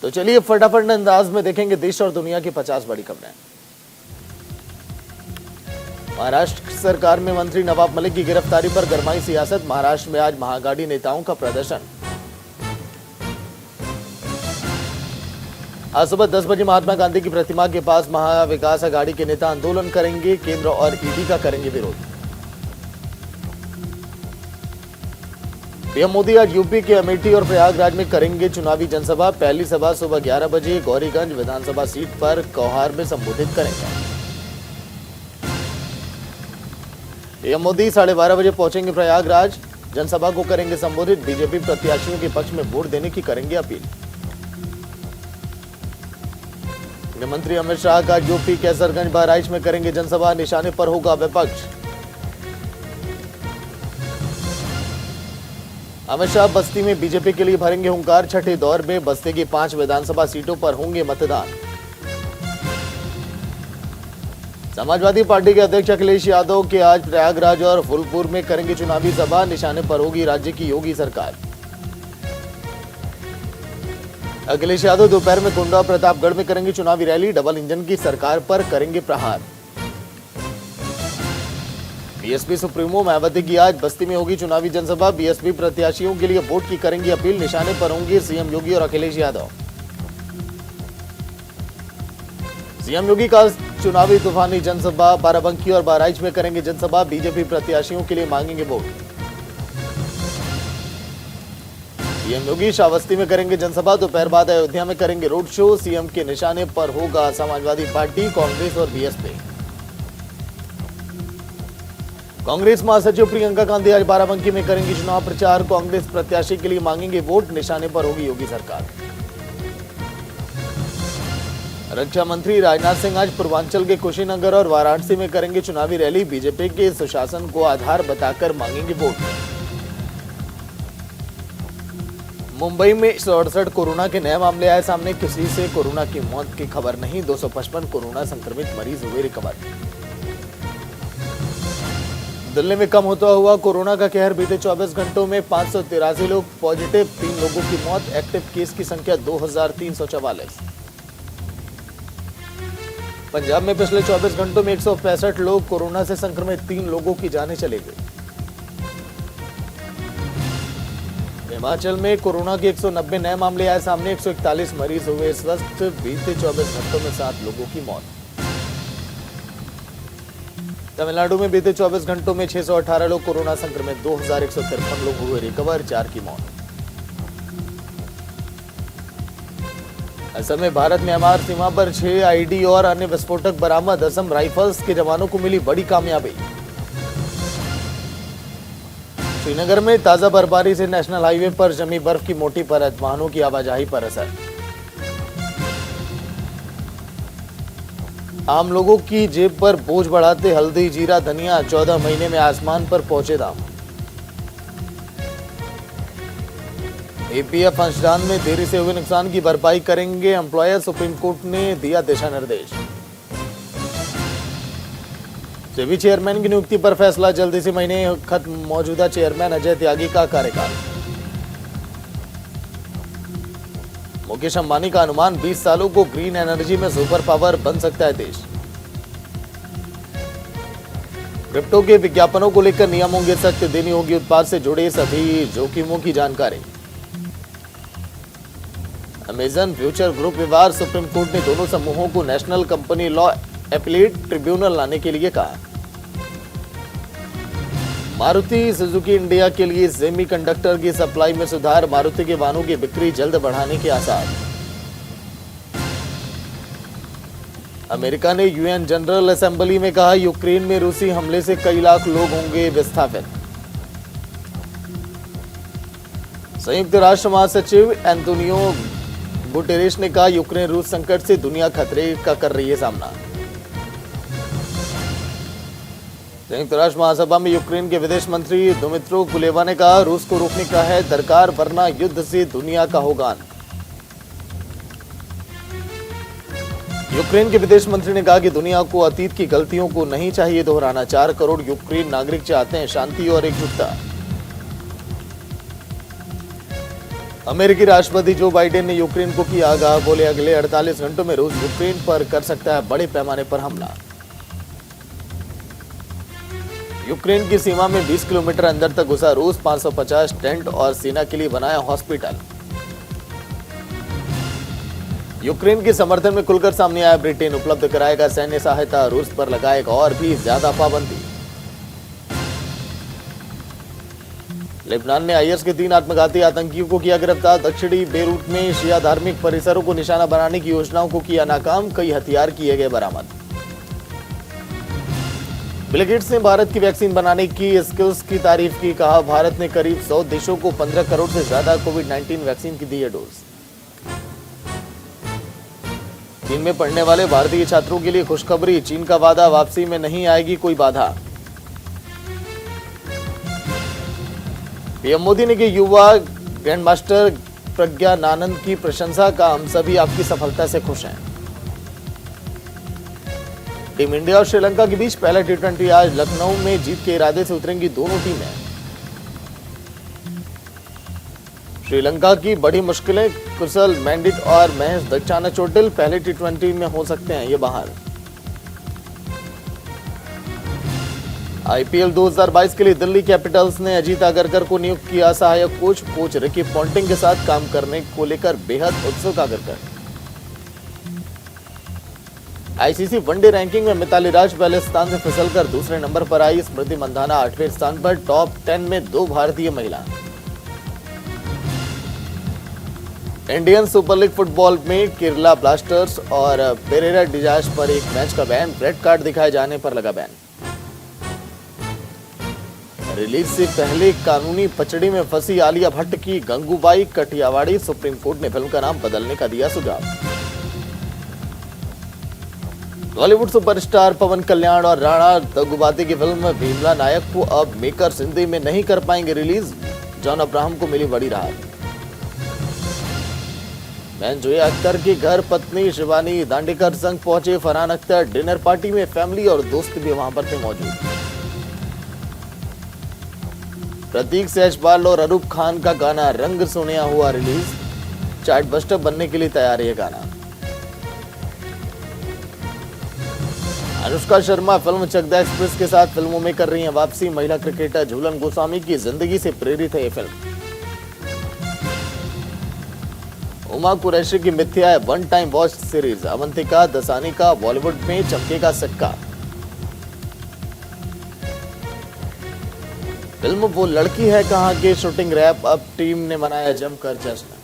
तो चलिए फटाफट अंदाज में देखेंगे देश और दुनिया की 50 बड़ी खबरें। महाराष्ट्र सरकार में मंत्री नवाब मलिक की गिरफ्तारी पर गरमाई सियासत। महाराष्ट्र में आज महागाड़ी नेताओं का प्रदर्शन। आज सुबह 10 बजे महात्मा गांधी की प्रतिमा के पास महाविकास अघाड़ी के नेता आंदोलन करेंगे। केंद्र और ईडी का करेंगे विरोध। पीएम मोदी आज यूपी के अमेठी और प्रयागराज में करेंगे चुनावी जनसभा। पहली सभा सुबह 11 बजे गौरीगंज विधानसभा सीट पर कौहार में संबोधित करेंगे। पीएम मोदी 12:30 बजे पहुंचेंगे प्रयागराज, जनसभा को करेंगे संबोधित। बीजेपी प्रत्याशियों के पक्ष में वोट देने की करेंगे अपील। गृह मंत्री अमित शाह का यूपी कैसरगंज बहराइच में करेंगे जनसभा। निशाने पर होगा विपक्ष। अमित शाह बस्ती में बीजेपी के लिए भरेंगे हुंकार। छठे दौर में बस्ती की 5 विधानसभा सीटों पर होंगे मतदान। समाजवादी पार्टी के अध्यक्ष अखिलेश यादव के आज प्रयागराज और फूलपुर में करेंगे चुनावी सभा। निशाने पर होगी राज्य की योगी सरकार। अखिलेश यादव दोपहर में गोंडा और प्रतापगढ़ में करेंगे चुनावी रैली। डबल इंजन की सरकार पर करेंगे प्रहार। बीएसपी सुप्रीमो मायावती की आज बस्ती में होगी चुनावी जनसभा। बीएसपी प्रत्याशियों के लिए वोट की करेंगी अपील। निशाने पर होंगे सीएम योगी और अखिलेश यादव। सीएम योगी का चुनावी तूफानी जनसभा। बाराबंकी और बहराइच में करेंगे जनसभा। बीजेपी प्रत्याशियों के लिए मांगेंगे वोट। सीएम योगी श्रावस्ती में करेंगे जनसभा। दोपहर बाद अयोध्या में करेंगे रोड शो। सीएम के निशाने पर होगा समाजवादी पार्टी, कांग्रेस और बीएसपी। कांग्रेस महासचिव प्रियंका गांधी आज बाराबंकी में करेंगी चुनाव प्रचार। कांग्रेस प्रत्याशी के लिए मांगेंगे वोट। निशाने पर होगी योगी सरकार। रक्षा मंत्री राजनाथ सिंह आज पूर्वांचल के कुशीनगर और वाराणसी में करेंगे चुनावी रैली। बीजेपी के सुशासन को आधार बताकर मांगेंगे वोट। मुंबई में 168 कोरोना के नए मामले आए सामने। किसी से कोरोना की मौत की खबर नहीं। 255 कोरोना संक्रमित मरीज हुए रिकवर। दिल्ली में कम होता हुआ कोरोना का कहर। बीते 24 घंटों में 583 लोग पॉजिटिव, 3 लोगों की मौत। एक्टिव केस की संख्या 2344। पंजाब में पिछले 24 घंटों में 165 लोग कोरोना से संक्रमित, 3 लोगों की जानें चली गई। हिमाचल में कोरोना के 190 नए मामले आए सामने। 141 मरीज हुए स्वस्थ। बीते 24 घंटों में 7 लोगों की मौत। तमिलनाडु में बीते 24 घंटों में 618 लोग कोरोना संक्रमित, 2153 लोग हुए रिकवर, 4 की मौत। असम में भारत म्यांमार सीमा पर 6 आईडी और अन्य विस्फोटक बरामद। असम राइफल्स के जवानों को मिली बड़ी कामयाबी। श्रीनगर में ताजा बर्फबारी से नेशनल हाईवे पर जमी बर्फ की मोटी परत। वाहनों की आवाजाही पर असर। आम लोगों की जेब पर बोझ बढ़ाते हल्दी, जीरा, धनिया। 14 महीने में आसमान पर पहुंचे दाम। एपीएफ अंशदान में देरी से हुए नुकसान की भरपाई करेंगे एम्प्लॉयर। सुप्रीम कोर्ट ने दिया दिशा निर्देश। सेबी चेयरमैन की नियुक्ति पर फैसला। जल्द इसी महीने खत्म मौजूदा चेयरमैन अजय त्यागी का कार्यकाल। मुकेश अंबानी का अनुमान 20 सालों को ग्रीन एनर्जी में सुपर पावर बन सकता है देश। क्रिप्टो के विज्ञापनों को लेकर नियम होंगे सख्त। देनी होगी उत्पाद से जुड़े सभी जोखिमों की जानकारी। अमेजन फ्यूचर ग्रुप विवाद। सुप्रीम कोर्ट ने दोनों समूहों को national company law appellate tribunal लाने के लिए कहा। मारुति सुजुकी इंडिया के लिए सेमीकंडक्टर की सप्लाई में सुधार। मारुति के वाहनों की बिक्री जल्द बढ़ाने के आसार। अमेरिका ने यूएन जनरल असेंबली में कहा यूक्रेन में रूसी हमले से कई लाख लोग होंगे विस्थापित। संयुक्त राष्ट्र महासचिव एंटोनियो गुटेरेस ने कहा यूक्रेन रूस संकट से दुनिया खतरे का कर रही है सामना। संयुक्त राष्ट्र महासभा में यूक्रेन के विदेश मंत्री दुमित्रो कुलेवा ने कहा रूस को रोकने का है दरकार, वरना युद्ध से दुनिया का होगा अंत। यूक्रेन के विदेश मंत्री ने कहा कि दुनिया को अतीत की गलतियों को नहीं चाहिए दोहराना। 4 करोड़ यूक्रेन नागरिक चाहते हैं शांति और एकजुटता। अमेरिकी राष्ट्रपति जो बाइडेन ने यूक्रेन को किया आगाह, बोले अगले 48 घंटों में रूस यूक्रेन पर कर सकता है बड़े पैमाने पर हमला। यूक्रेन की सीमा में 20 किलोमीटर अंदर तक घुसा रूस, 550 टेंट और सेना के लिए बनाया हॉस्पिटल। यूक्रेन के समर्थन में खुलकर सामने आया ब्रिटेन, उपलब्ध कराएगा सैन्य सहायता, रूस पर लगाएगा और भी ज्यादा पाबंदी। लेबनान ने आईएस के 3 आत्मघाती आतंकियों को किया गिरफ्तार। दक्षिणी बेरूत में शिया धार्मिक परिसरों को निशाना बनाने की योजनाओं को किया नाकाम, कई हथियार किए गए बरामद। बिल गेट्स ने भारत की वैक्सीन बनाने की स्किल्स की तारीफ की, कहा भारत ने करीब 100 देशों को 15 करोड़ से ज्यादा कोविड-19 वैक्सीन की दी है डोज। चीन में पढ़ने वाले भारतीय छात्रों के लिए खुशखबरी, चीन का वादा, वापसी में नहीं आएगी कोई बाधा। पीएम मोदी ने की युवा ग्रैंड मास्टर प्रज्ञानानंद की प्रशंसा, का हम सभी आपकी सफलता से खुश हैं। टीम इंडिया और श्रीलंका के बीच पहला टी20 आज लखनऊ में जीत के इरादे से उतरेंगी दोनों टीमें। श्रीलंका की बड़ी मुश्किलें, कुशल मेंडिस और महेश दक्षाना चोटिल पहले टी20 में हो सकते हैं ये बाहर। आईपीएल 2022 के लिए दिल्ली कैपिटल्स ने अजीत आगरकर को नियुक्त किया सहायक कोच। कोच रिकी पॉन्टिंग के साथ काम करने को लेकर बेहद उत्सुक आगरकर। आईसीसी वनडे रैंकिंग में मिताली राज पहले स्थान से फिसलकर दूसरे नंबर पर आई, स्मृति मंधाना 8वें स्थान पर। टॉप 10 में 2 भारतीय महिला। इंडियन सुपर लीग फुटबॉल में केरला ब्लास्टर्स और पेरेरा डिजाज पर एक मैच का बैन, रेड कार्ड दिखाए जाने पर लगा बैन। रिलीज से पहले कानूनी पचड़ी में फंसी आलिया भट्ट की गंगूबाई कठियावाड़ी, सुप्रीम कोर्ट ने फिल्म का नाम बदलने का दिया सुझाव। बॉलीवुड सुपरस्टार पवन कल्याण और राणा दग्गुबाती की फिल्म भीमला नायक को अब मेकर्स हिंदी में नहीं कर पाएंगे रिलीज, जॉन अब्राहम को मिली बड़ी राहत। बहन जोया अख्तर के घर पत्नी शिवानी दांडेकर संग पहुंचे फरहान अख्तर, डिनर पार्टी में फैमिली और दोस्त भी वहां पर थे मौजूद। प्रतीक सहजपाल और अरूप खान का गाना रंग सोनिया हुआ रिलीज, चार्टबस्टर बनने के लिए तैयार है ये गाना। अनुष्का शर्मा फिल्म चकदा एक्सप्रेस के साथ फिल्मों में कर रही हैं वापसी। महिला क्रिकेटर झूलन गोस्वामी की जिंदगी से प्रेरित है ये फिल्म। उमा कुरैशी की मिथ्या है one time watch series, Avantika Dasani का बॉलीवुड में चमकेगा सिक्का। फिल्म वो लड़की है कहां की शूटिंग रैप, अब टीम ने मनाया जमकर जश्न।